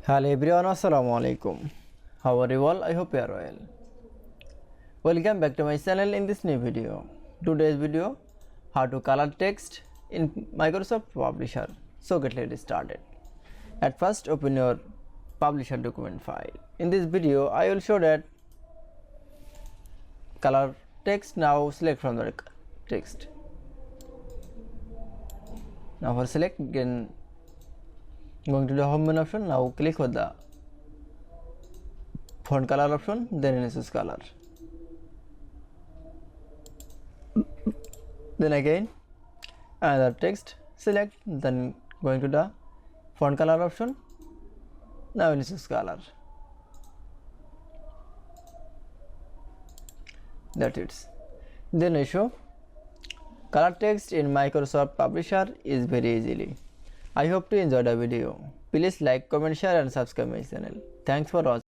Hello everyone, assalamu alaikum. How are you all? I hope you are well. Welcome back to my channel in this new video. Today's video, how to color text in Microsoft Publisher. So get started. At first, open your Publisher document file. In this video, I will show that color text. Now select from the text. Now for select, again going to the home menu option. Now click on the font color option, then choose color. Then again another text, select, then going to the font color option. Now choose color. That's it. Then I show color text in Microsoft Publisher is very easily. I hope to enjoy the video. Please like, comment, share and subscribe my channel. Thanks for watching.